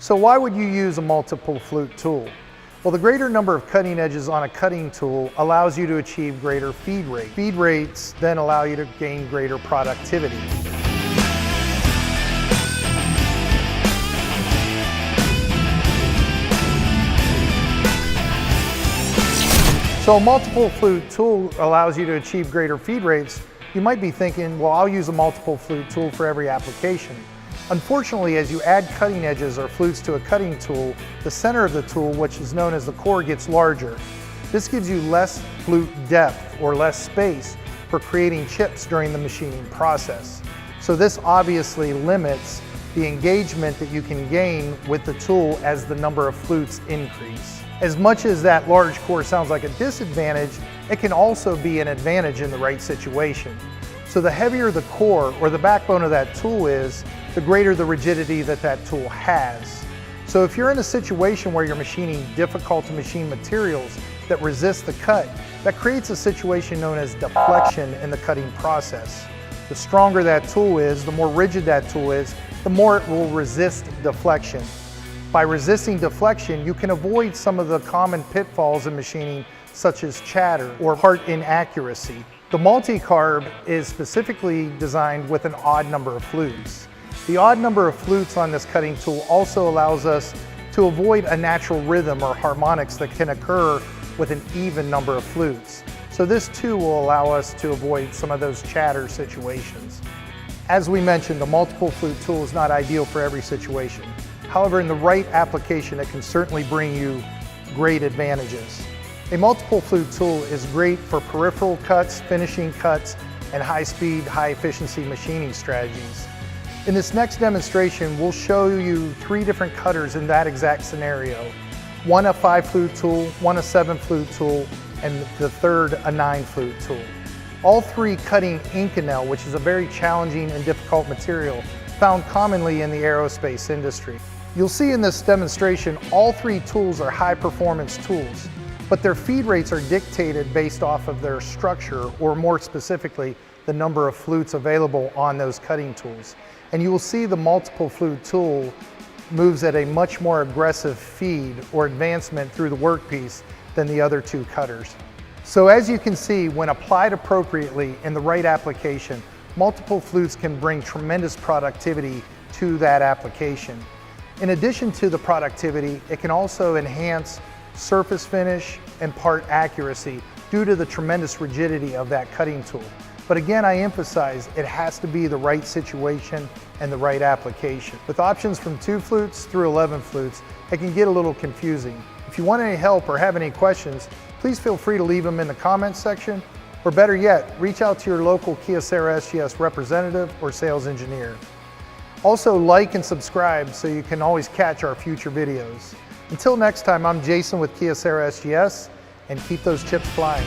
So why would you use a multiple flute tool? Well, the greater number of cutting edges on a cutting tool allows you to achieve greater feed rate. Feed rates then allow you to gain greater productivity. So a multiple flute tool allows you to achieve greater feed rates. You might be thinking, well, I'll use a multiple flute tool for every application. Unfortunately, as you add cutting edges or flutes to a cutting tool, the center of the tool, which is known as the core, gets larger. This gives you less flute depth or less space for creating chips during the machining process. So this obviously limits the engagement that you can gain with the tool as the number of flutes increase. As much as that large core sounds like a disadvantage, it can also be an advantage in the right situation. So the heavier the core or the backbone of that tool is, the greater the rigidity that that tool has. So if you're in a situation where you're machining difficult to machine materials that resist the cut, that creates a situation known as deflection in the cutting process. The stronger that tool is, the more rigid that tool is, the more it will resist deflection. By resisting deflection, you can avoid some of the common pitfalls in machining, such as chatter or part inaccuracy. The multi-carb is specifically designed with an odd number of flutes. The odd number of flutes on this cutting tool also allows us to avoid a natural rhythm or harmonics that can occur with an even number of flutes. So this too will allow us to avoid some of those chatter situations. As we mentioned, the multiple flute tool is not ideal for every situation. However, in the right application, it can certainly bring you great advantages. A multiple flute tool is great for peripheral cuts, finishing cuts, and high-speed, high-efficiency machining strategies. In this next demonstration, we'll show you 3 different cutters in that exact scenario. One a 5 flute tool, one a 7 flute tool, and the third a 9 flute tool. All 3 cutting Inconel, which is a very challenging and difficult material found commonly in the aerospace industry. You'll see in this demonstration, all 3 tools are high-performance tools, but their feed rates are dictated based off of their structure, or more specifically, the number of flutes available on those cutting tools. And you will see the multiple flute tool moves at a much more aggressive feed or advancement through the workpiece than the other 2 cutters. So as you can see, when applied appropriately in the right application, multiple flutes can bring tremendous productivity to that application. In addition to the productivity, it can also enhance surface finish and part accuracy due to the tremendous rigidity of that cutting tool. But again, I emphasize, it has to be the right situation and the right application. With options from 2 flutes through 11 flutes, it can get a little confusing. If you want any help or have any questions, please feel free to leave them in the comments section, or better yet, reach out to your local Kyocera SGS representative or sales engineer. Also, like and subscribe so you can always catch our future videos. Until next time, I'm Jason with Kyocera SGS, and keep those chips flying.